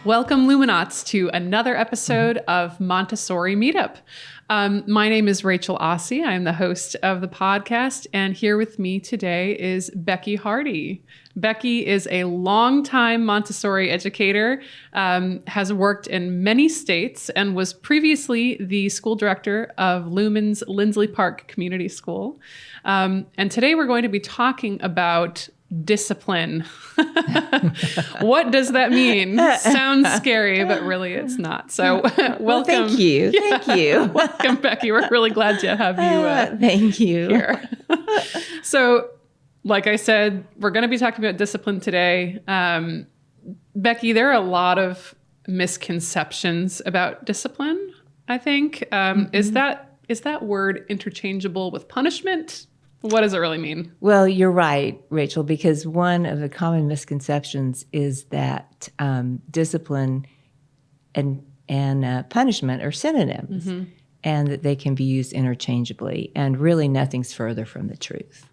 Welcome, Luminauts, to another episode of Montessori Meetup. My name is Rachel Ossie. I am the host of the podcast, and here with me today is Becky Hardy. Becky is a longtime Montessori educator, has worked in many states, and was previously the school director of Lumin's Lindsley Park Community School. And today we're going to be talking about discipline. What does that mean? Sounds scary, but really it's not. So welcome. Well, thank you. Yeah. Thank you. Welcome, Becky. We're really glad to have you thank you. here. So, like I said, we're going to be talking about discipline today. Becky, there are a lot of misconceptions about discipline, I think. Is that word interchangeable with punishment? What does it really mean? Well, you're right, Rachel, because one of the common misconceptions is that discipline and punishment are synonyms, and that they can be used interchangeably, and really nothing's further from the truth.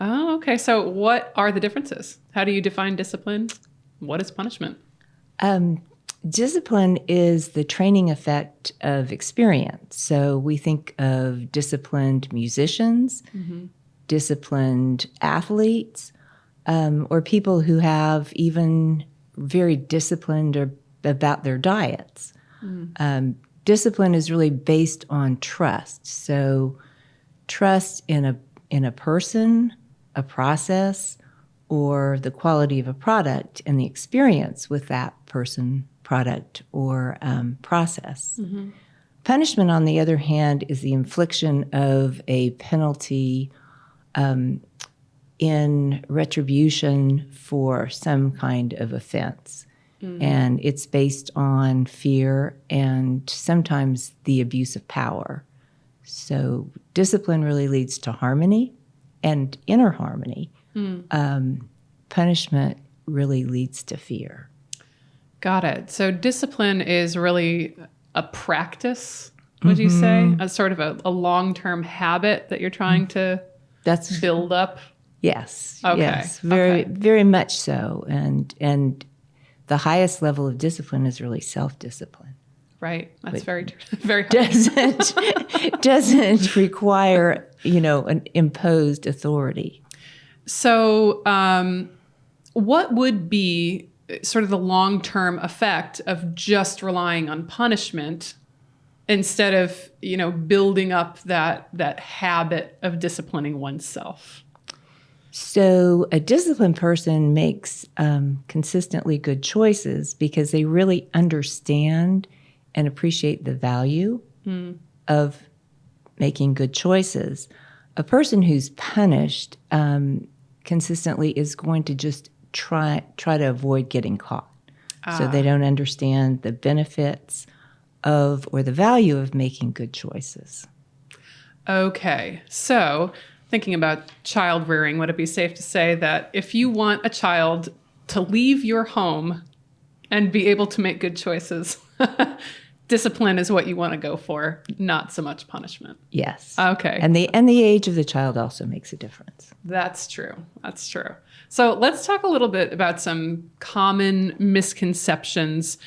Oh, okay. So what are the differences? How do you define discipline? What is punishment? Discipline is the training effect of experience. So we think of disciplined musicians, disciplined athletes, or people who have even very disciplined about their diets. Discipline is really based on trust. So trust in a person, a process, or the quality of a product and the experience with that person, product, or process. Punishment, on the other hand, is the infliction of a penalty in retribution for some kind of offense. And it's based on fear and sometimes the abuse of power. So discipline really leads to harmony and inner harmony. Punishment really leads to fear. Got it. So discipline is really a practice, would you say? A sort of a long-term habit that you're trying to build up? Yes. Okay. Yes. Very much so. And the highest level of discipline is really self-discipline. Right. That's very hard. Doesn't require, an imposed authority. So what would be sort of the long-term effect of just relying on punishment instead of, building up that habit of disciplining oneself? So a disciplined person makes consistently good choices because they really understand and appreciate the value of making good choices. A person who's punished consistently is going to just try to avoid getting caught. So they don't understand the benefits of or the value of making good choices. Okay. So thinking about child rearing, would it be safe to say that if you want a child to leave your home and be able to make good choices, discipline is what you want to go for, not so much punishment? Yes. Okay. And the age of the child also makes a difference. That's true. That's true. So let's talk a little bit about some common misconceptions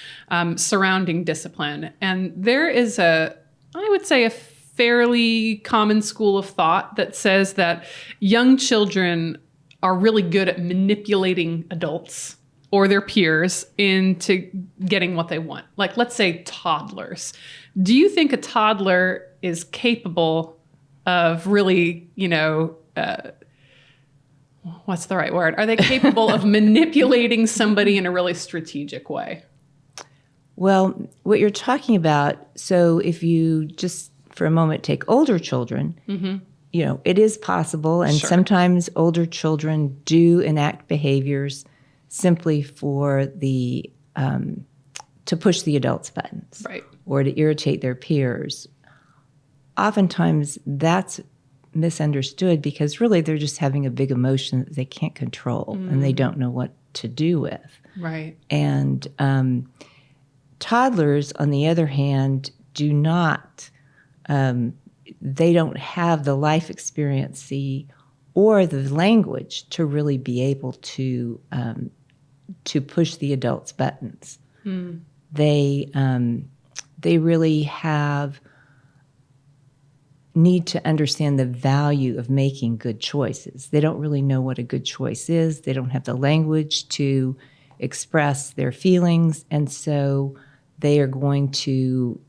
surrounding discipline. And there is I would say, a fairly common school of thought that says that young children are really good at manipulating adults or their peers into getting what they want. Like, let's say toddlers. Do you think a toddler is capable of really, what's the right word? Are they capable of manipulating somebody in a really strategic way? Well, what you're talking about, so if you just for a moment take older children, it is possible, and sometimes older children do enact behaviors simply for to push the adults' buttons, right, or to irritate their peers. Oftentimes that's misunderstood because really they're just having a big emotion that they can't control and they don't know what to do with. Right. And toddlers, on the other hand, do not, they don't have the life experience or the language to really be able to push the adults' buttons. They really need to understand the value of making good choices. They don't really know what a good choice is. They don't have the language to express their feelings, and so they are going to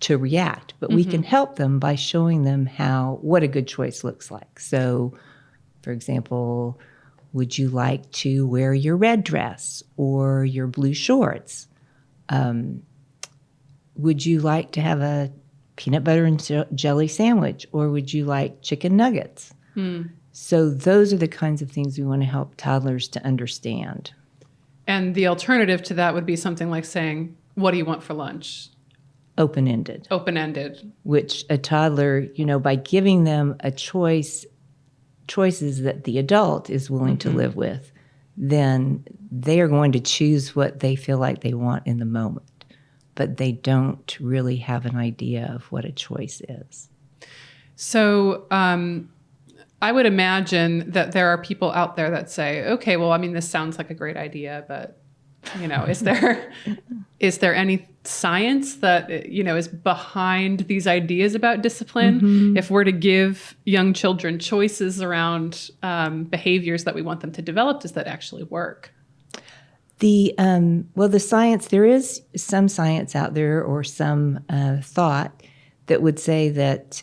react. But we can help them by showing them what a good choice looks like. So, for example, would you like to wear your red dress or your blue shorts? Would you like to have a peanut butter and jelly sandwich, or would you like chicken nuggets? So those are the kinds of things we want to help toddlers to understand. And the alternative to that would be something like saying, what do you want for lunch? Open-ended. Open-ended. Which a toddler, by giving them a choices that the adult is willing to live with, then they are going to choose what they feel like they want in the moment. But they don't really have an idea of what a choice is. So I would imagine that there are people out there that say, okay, well, I mean, this sounds like a great idea, but, is there any science that, is behind these ideas about discipline? If we're to give young children choices around behaviors that we want them to develop, does that actually work? The science, there is some science out there, or some thought that would say that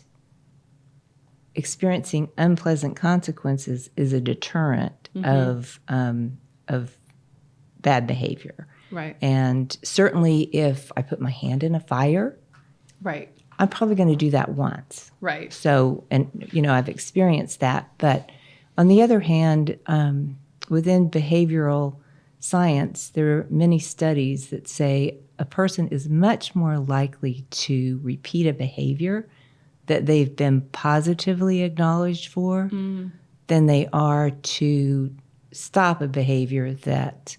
experiencing unpleasant consequences is a deterrent of bad behavior. Right. And certainly if I put my hand in a fire, right, I'm probably going to do that once. Right. So, and I've experienced that. But on the other hand, within behavioral science, there are many studies that say a person is much more likely to repeat a behavior that they've been positively acknowledged for than they are to stop a behavior that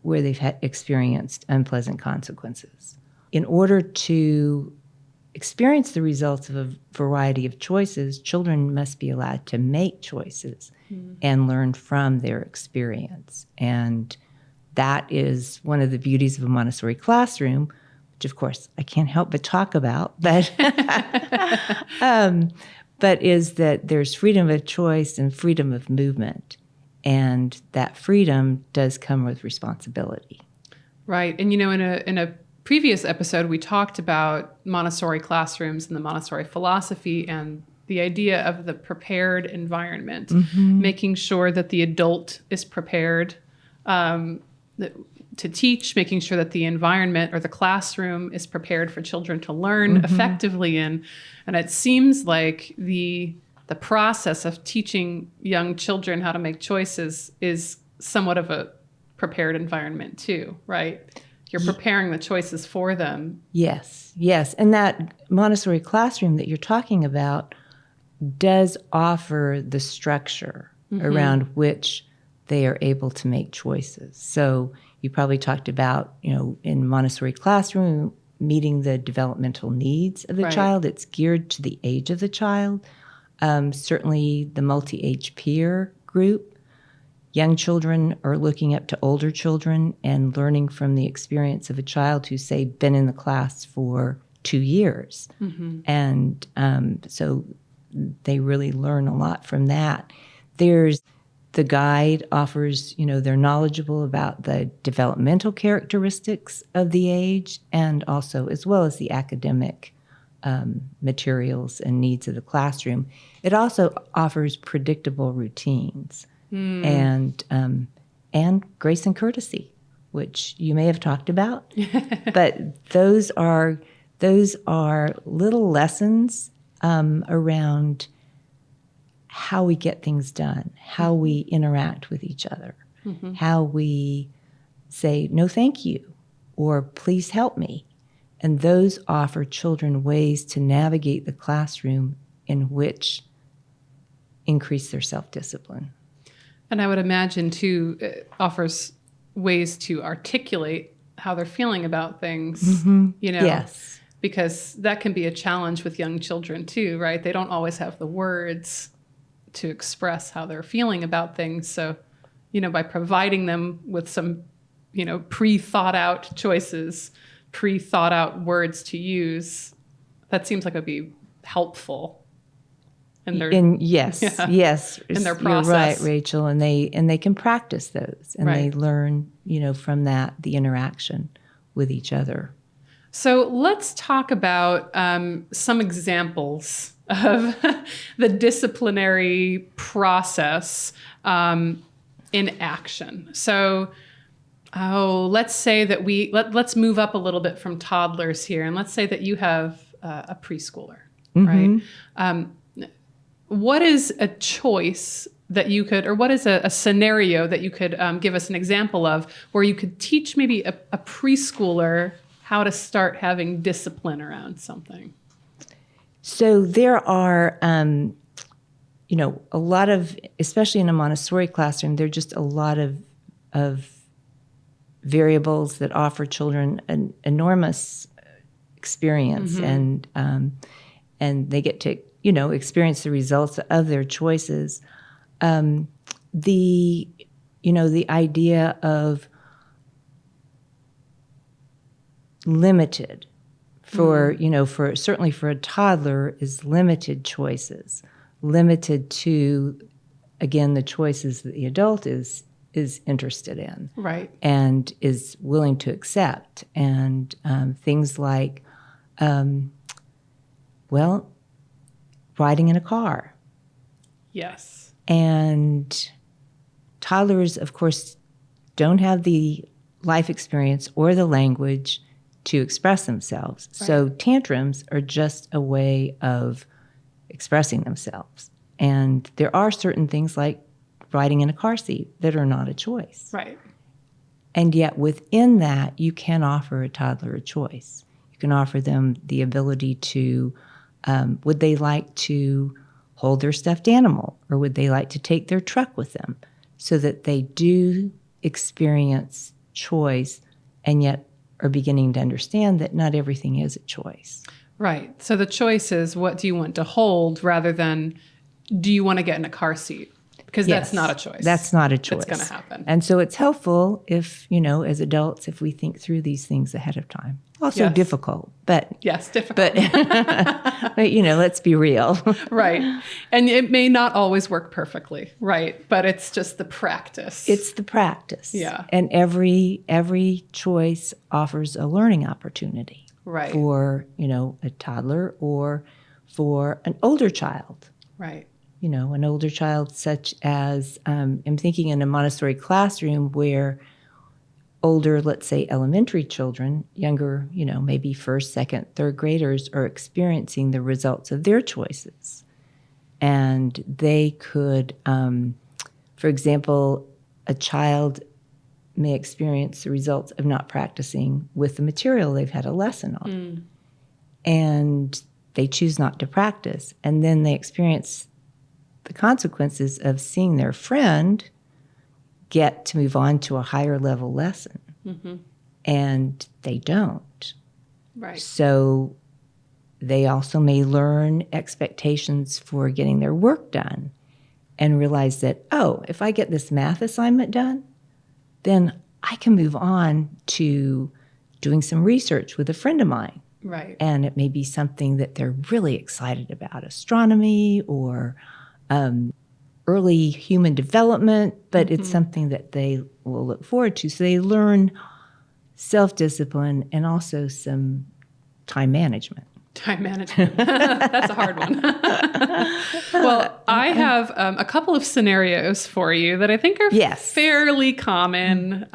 where they've experienced unpleasant consequences. In order to experience the results of a variety of choices, children must be allowed to make choices and learn from their experience. And that is one of the beauties of a Montessori classroom, which of course I can't help but talk about, but is that there's freedom of choice and freedom of movement. And that freedom does come with responsibility. Right. And in a previous episode, we talked about Montessori classrooms and the Montessori philosophy and the idea of the prepared environment, making sure that the adult is prepared to teach, making sure that the environment or the classroom is prepared for children to learn effectively in. And it seems like the process of teaching young children how to make choices is somewhat of a prepared environment too, right? You're preparing the choices for them. Yes. And that Montessori classroom that you're talking about does offer the structure around which they are able to make choices. So you probably talked about, in Montessori classroom, meeting the developmental needs of the child. It's geared to the age of the child. Certainly the multi-age peer group. Young children are looking up to older children and learning from the experience of a child who's, say, been in the class for 2 years. And so they really learn a lot from that. There's the guide offers, they're knowledgeable about the developmental characteristics of the age and also as well as the academic materials and needs of the classroom. It also offers predictable routines and grace and courtesy, which you may have talked about. But those are little lessons around how we get things done, how we interact with each other, how we say, no, thank you, or please help me. And those offer children ways to navigate the classroom in which increase their self-discipline. And I would imagine, too, it offers ways to articulate how they're feeling about things, Yes. Because that can be a challenge with young children, too, right? They don't always have the words to express how they're feeling about things. So, by providing them with some, pre-thought out choices, pre-thought out words to use, that seems like it would be helpful in their yes, in their process. You're right, Rachel, and they can practice those, and they Right. learn, from that, the interaction with each other. So let's talk about some examples of the disciplinary process in action. So, let's say that let's move up a little bit from toddlers here, and let's say that you have a preschooler, right? What is a choice that you could, or what is a scenario that you could give us an example of where you could teach maybe a preschooler how to start having discipline around something? So there are, a lot of, especially in a Montessori classroom, there are just a lot of variables that offer children an enormous experience, and they get to, experience the results of their choices. The idea of limited for certainly for a toddler is limited choices, limited to, again, the choices that the adult is interested in, right, and is willing to accept, and things like, riding in a car. Yes. And toddlers, of course, don't have the life experience or the language to express themselves. Right. So tantrums are just a way of expressing themselves. And there are certain things like riding in a car seat that are not a choice. Right. And yet within that, you can offer a toddler a choice. You can offer them the ability to, would they like to hold their stuffed animal, or would they like to take their truck with them, so that they do experience choice and yet are beginning to understand that not everything is a choice. Right. So the choice is, what do you want to hold, rather than do you want to get in a car seat? Because Yes, that's not a choice. That's not a choice. It's going to happen. And so it's helpful if, as adults, if we think through these things ahead of time. Also Yes. difficult, but... Yes, difficult. But, let's be real. Right. And it may not always work perfectly, right? But it's just the practice. It's the practice. Yeah. And every choice offers a learning opportunity. Right. For, a toddler or for an older child. Right. An older child such as, I'm thinking in a Montessori classroom where older, let's say elementary children, younger, maybe first, second, third graders are experiencing the results of their choices. And they could, for example, a child may experience the results of not practicing with the material they've had a lesson on. And they choose not to practice. And then they experience the consequences of seeing their friend get to move on to a higher level lesson. And they don't. Right. So they also may learn expectations for getting their work done and realize that, if I get this math assignment done, then I can move on to doing some research with a friend of mine. Right. And it may be something that they're really excited about, astronomy or early human development, but it's something that they will look forward to. So they learn self-discipline and also some time management. Time management. That's a hard one. Well, I have a couple of scenarios for you that I think are fairly common.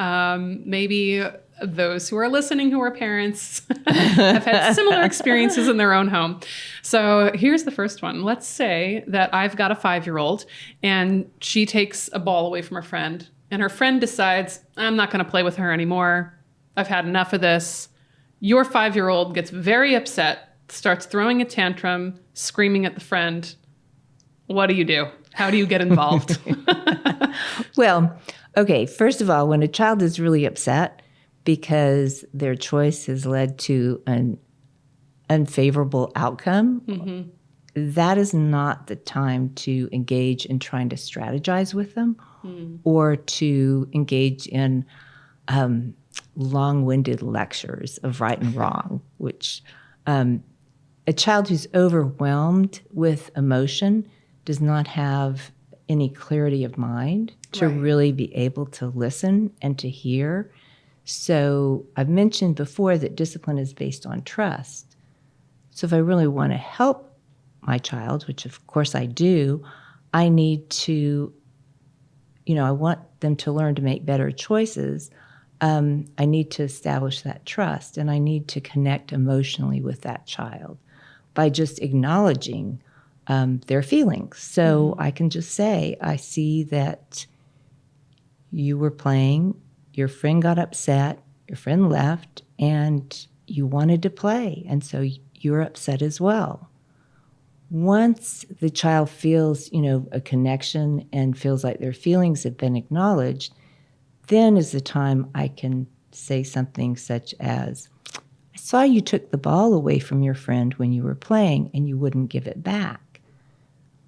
Maybe those who are listening who are parents have had similar experiences in their own home. So here's the first one. Let's say that I've got a 5-year-old and she takes a ball away from her friend, and her friend decides, I'm not going to play with her anymore. I've had enough of this. Your 5-year-old gets very upset, starts throwing a tantrum, screaming at the friend. What do you do? How do you get involved? Well, okay, first of all, when a child is really upset because their choice has led to an unfavorable outcome, that is not the time to engage in trying to strategize with them or to engage in long-winded lectures of right and wrong, which a child who's overwhelmed with emotion does not have any clarity of mind to really be able to listen and to hear. So I've mentioned before that discipline is based on trust. So if I really want to help my child, which of course I do, I need to, I want them to learn to make better choices. I need to establish that trust, and I need to connect emotionally with that child by just acknowledging their feelings. So I can just say, I see that you were playing, your friend got upset, your friend left, and you wanted to play, and so you're upset as well. Once the child feels, a connection and feels like their feelings have been acknowledged, then is the time I can say something such as, I saw you took the ball away from your friend when you were playing and you wouldn't give it back.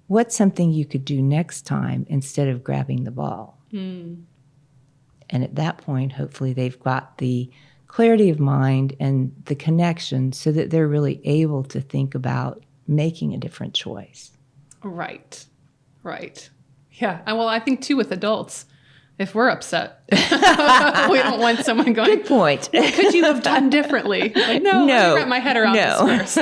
What's something you could do next time instead of grabbing the ball? And at that point, hopefully they've got the clarity of mind and the connection so that they're really able to think about making a different choice. Right. Yeah. And well, I think too with adults, if we're upset, we don't want someone going, good point. What could you have done differently? Like, no, let me wrap my head around this first.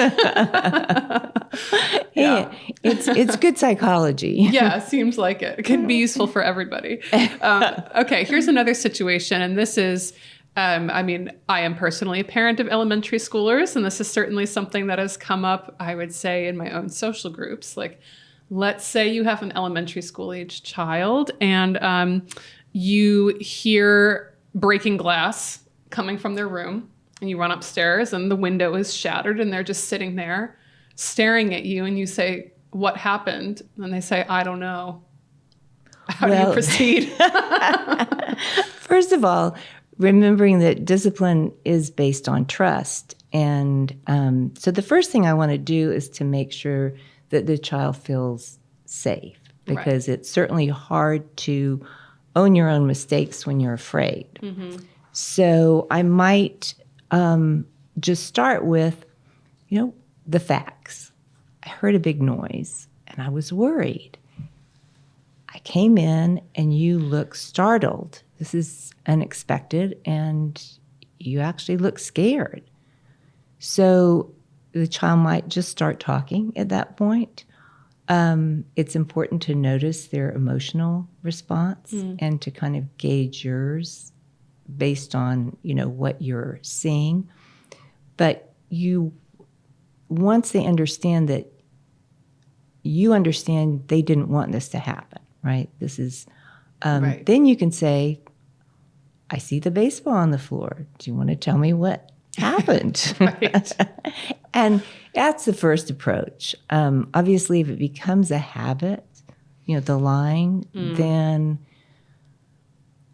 Yeah. It's good psychology. Yeah, seems like it. It can be useful for everybody. Okay, here's another situation. And this is, I am personally a parent of elementary schoolers, and this is certainly something that has come up, I would say, in my own social groups. Like, let's say you have an elementary school age child and you hear breaking glass coming from their room, and you run upstairs and the window is shattered and they're just sitting there staring at you, and you say, what happened? And they say, I don't know. How do you proceed? First of all, remembering that discipline is based on trust. And so the first thing I want to do is to make sure that the child feels safe, because it's certainly hard to own your own mistakes when you're afraid. So I might just start with, the facts. I heard a big noise and I was worried. I came in and you look startled. This is unexpected and you actually look scared. So the child might just start talking at that point. It's important to notice their emotional response and to kind of gauge yours based on, what you're seeing. But once they understand that you understand they didn't want this to happen, right? This is, then you can say, I see the baseball on the floor. Do you want to tell me what happened? And that's the first approach. Obviously, if it becomes a habit, the lying, then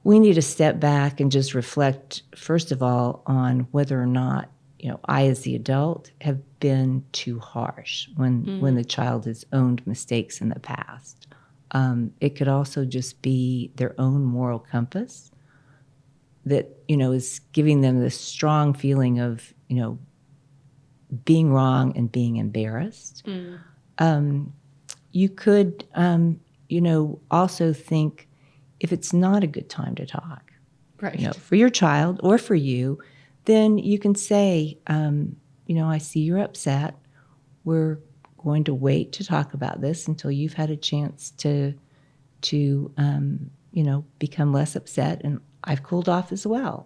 we need to step back and just reflect, first of all, on whether or not, I as the adult have been too harsh when the child has owned mistakes in the past. It could also just be their own moral compass that, is giving them this strong feeling of, being wrong and being embarrassed. You could, also think if it's not a good time to talk, for your child or for you, then you can say, I see you're upset. We're going to wait to talk about this until you've had a chance to become less upset, and I've cooled off as well.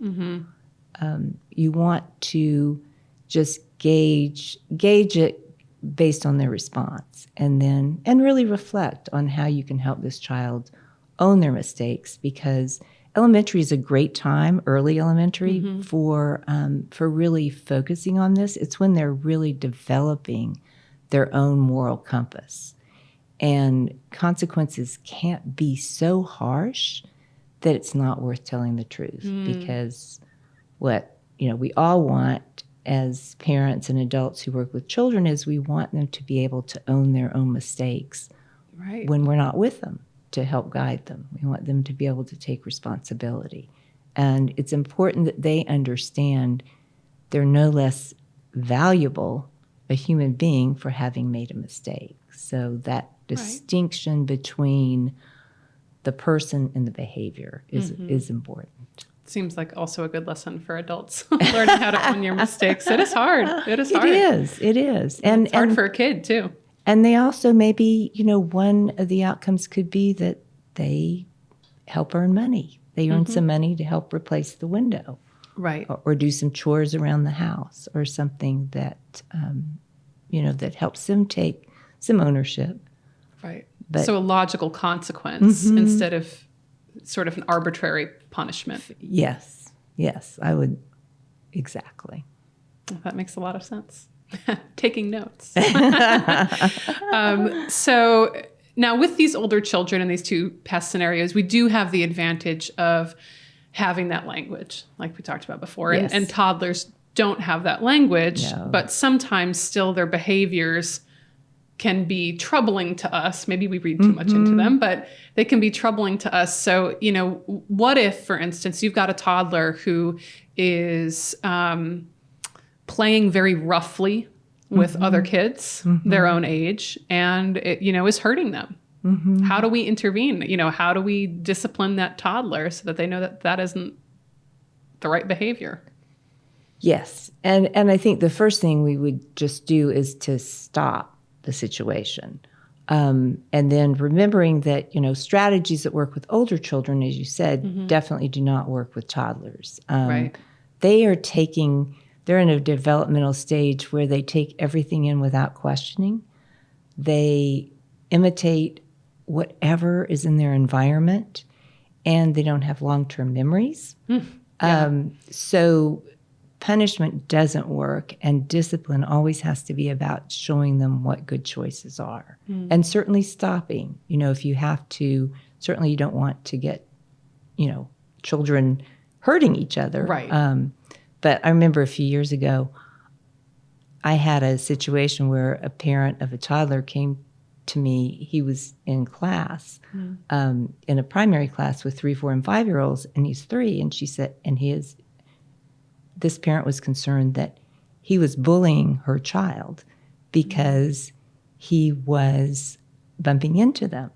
You want to just gauge it based on their response, and really reflect on how you can help this child own their mistakes, because elementary is a great time, early elementary, for really focusing on this. It's when they're really developing their own moral compass. And consequences can't be so harsh that it's not worth telling the truth, because what we all want as parents and adults who work with children is we want them to be able to own their own mistakes when we're not with them to help guide them. We want them to be able to take responsibility. And it's important that they understand they're no less valuable a human being for having made a mistake. So that distinction between the person and the behavior is important. Seems like also a good lesson for adults, learning how to own your mistakes. It is hard. It is hard. It is. And it's hard for a kid too. And they also maybe, one of the outcomes could be that they help earn money. They earn some money to help replace the window. Right. Or do some chores around the house or something that, that helps them take some ownership. Right. So a logical consequence instead of sort of an arbitrary punishment. Yes, I would, exactly. That makes a lot of sense. Taking notes. So now with these older children in these two past scenarios, we do have the advantage of having that language, like we talked about before. Yes. And toddlers don't have that language, No. but sometimes still their behaviors can be troubling to us. Maybe we read too much into them, but they can be troubling to us. So, what if, for instance, you've got a toddler who is playing very roughly with other kids their own age, and it, is hurting them? How do we intervene? How do we discipline that toddler so that they know that that isn't the right behavior? Yes. And I think the first thing we would just do is to stop the situation. And then remembering that, strategies that work with older children, as you said, definitely do not work with toddlers. Right. They're in a developmental stage where they take everything in without questioning. They imitate whatever is in their environment, and they don't have long-term memories. So punishment doesn't work, and discipline always has to be about showing them what good choices are. And certainly stopping. If you have to, certainly you don't want to get, children hurting each other. Right. But I remember a few years ago, I had a situation where a parent of a toddler came to me. He was in class, in a primary class with 3, 4, and 5-year-olds, and he's 3. And she said, this parent was concerned that he was bullying her child because he was bumping into them.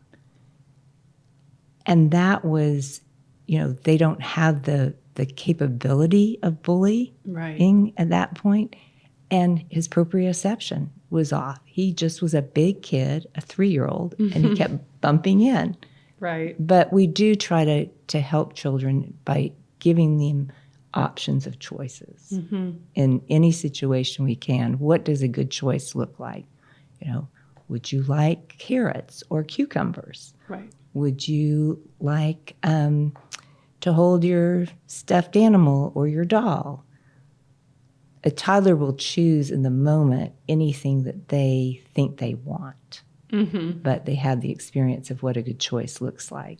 And that was, they don't have the capability of bullying at that point. And his proprioception was off. He just was a big kid, a 3-year-old, and he kept bumping in. Right. But we do try to help children by giving them options of choices. In any situation we can. What does a good choice look like? Would you like carrots or cucumbers? Right. Would you like to hold your stuffed animal or your doll? A toddler will choose in the moment anything that they think they want, but they have the experience of what a good choice looks like.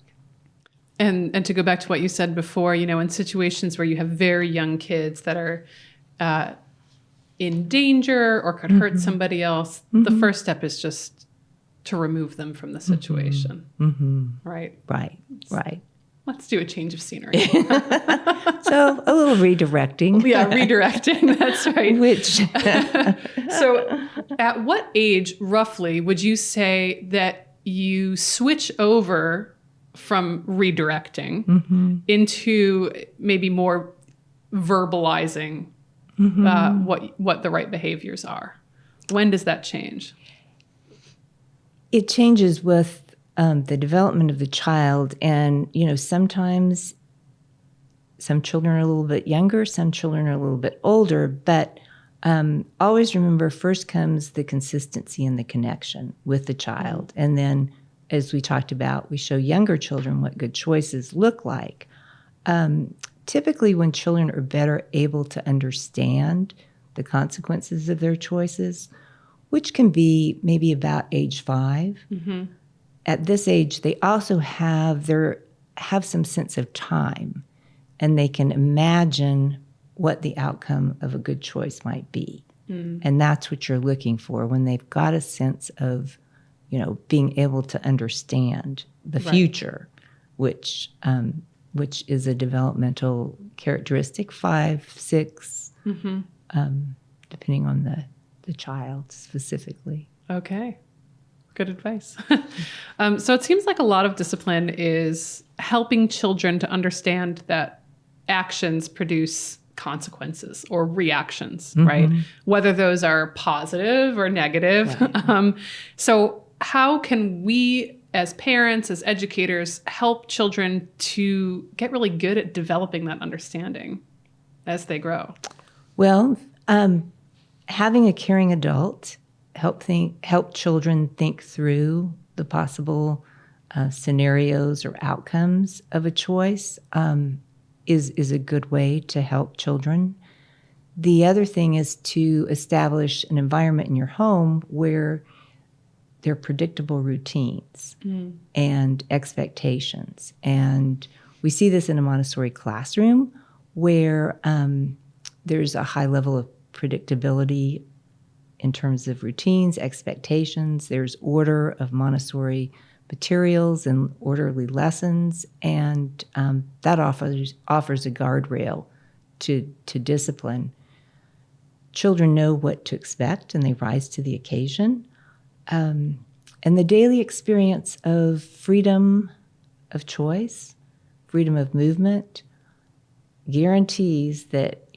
And to go back to what you said before, in situations where you have very young kids that are in danger or could hurt somebody else, the first step is just to remove them from the situation. Right? Right. Let's do a change of scenery. So a little redirecting. Yeah, redirecting. That's right. Which So at what age, roughly, would you say that you switch over from redirecting into maybe more verbalizing what the right behaviors are? When does that change? It changes with the development of the child. And, sometimes some children are a little bit younger, some children are a little bit older, but always remember first comes the consistency and the connection with the child. And then, as we talked about, we show younger children what good choices look like. Typically, when children are better able to understand the consequences of their choices, which can be maybe about age 5, at this age, they also have some sense of time, and they can imagine what the outcome of a good choice might be. And that's what you're looking for when they've got a sense of, being able to understand the future, which which is a developmental characteristic, 5, 6, depending on the child specifically. Okay. Good advice. So it seems like a lot of discipline is helping children to understand that actions produce consequences or reactions, right? Whether those are positive or negative. Right. So how can we as parents, as educators, help children to get really good at developing that understanding as they grow? Well, having a caring adult help children think through the possible scenarios or outcomes of a choice is a good way to help children. The other thing is to establish an environment in your home where there are predictable routines and expectations. And we see this in a Montessori classroom where there's a high level of predictability in terms of routines, expectations. There's order of Montessori materials and orderly lessons, and that offers a guardrail to discipline. Children know what to expect, and they rise to the occasion. And the daily experience of freedom of choice, freedom of movement, guarantees that,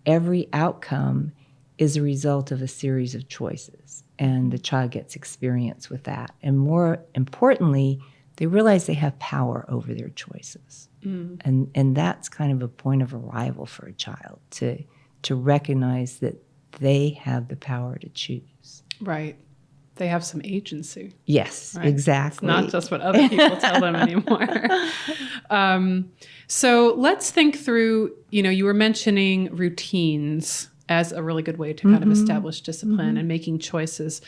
every outcome is a result of a series of choices, and the child gets experience with that. And more importantly, they realize they have power over their choices. And that's kind of a point of arrival for a child, to recognize that they have the power to choose. Right. They have some agency. Yes, right? exactly. It's not just what other people tell them anymore. So let's think through, you were mentioning routines as a really good way to kind of establish discipline and making choices.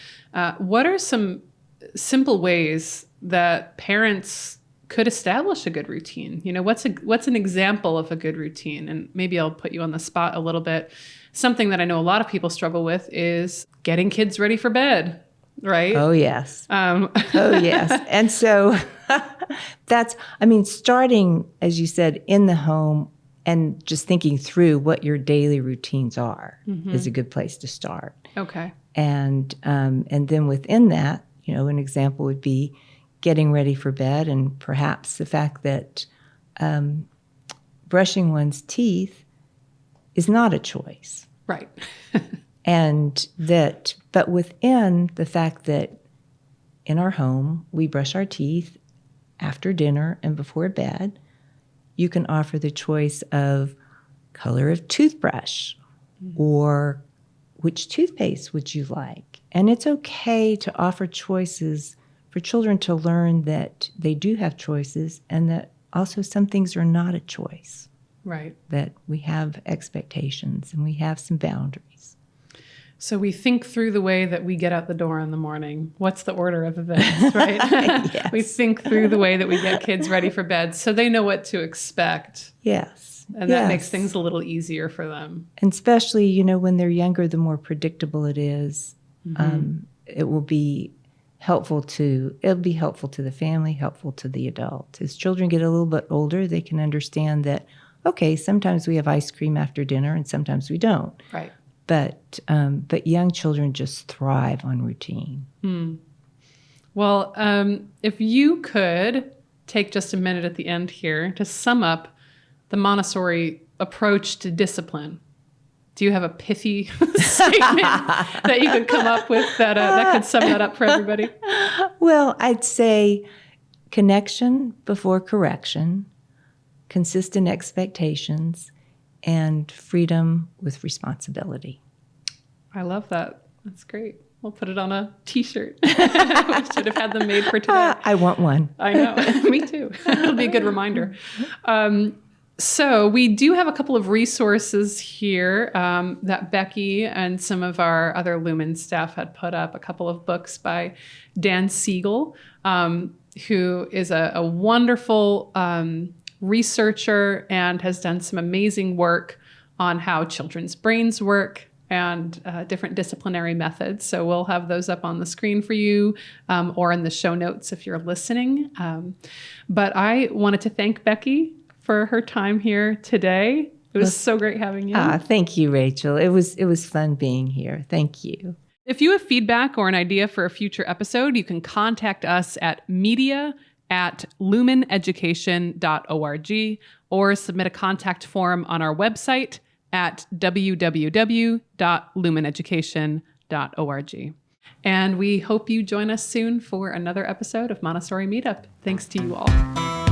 What are some simple ways that parents could establish a good routine? What's an example of a good routine? And maybe I'll put you on the spot a little bit. Something that I know a lot of people struggle with is getting kids ready for bed, right? Oh, yes. Oh, yes. And so starting, as you said, in the home and just thinking through what your daily routines are is a good place to start. Okay. And then within that, an example would be getting ready for bed, and perhaps the fact that brushing one's teeth is not a choice. Right. But within the fact that in our home, we brush our teeth after dinner and before bed, you can offer the choice of color of toothbrush or which toothpaste would you like. And it's okay to offer choices for children to learn that they do have choices, and that also some things are not a choice. Right. That we have expectations and we have some boundaries. So we think through the way that we get out the door in the morning. What's the order of events, right? Yes. We think through the way that we get kids ready for bed so they know what to expect. Yes. And that makes things a little easier for them. And especially, when they're younger, the more predictable it is. It will be helpful to the family, helpful to the adult. As children get a little bit older, they can understand that, okay, sometimes we have ice cream after dinner and sometimes we don't. Right. But young children just thrive on routine. Well, if you could take just a minute at the end here to sum up the Montessori approach to discipline, do you have a pithy statement that you could come up with that could sum that up for everybody? Well, I'd say connection before correction, consistent expectations, and freedom with responsibility. I love that. That's great. We'll put it on a T-shirt. We should have had them made for today. I want one. I know. Me too. It'll be a good reminder. So we do have a couple of resources here that Becky and some of our other Lumin staff had put up. A couple of books by Dan Siegel, who is a wonderful researcher and has done some amazing work on how children's brains work and different disciplinary methods. So we'll have those up on the screen for you or in the show notes if you're listening. But I wanted to thank Becky for her time here today. It was so great having you. Thank you, Rachel. It was fun being here. Thank you. If you have feedback or an idea for a future episode, you can contact us at media@lumineducation.org or submit a contact form on our website at www.lumineducation.org. And we hope you join us soon for another episode of Montessori Meetup. Thanks to you all.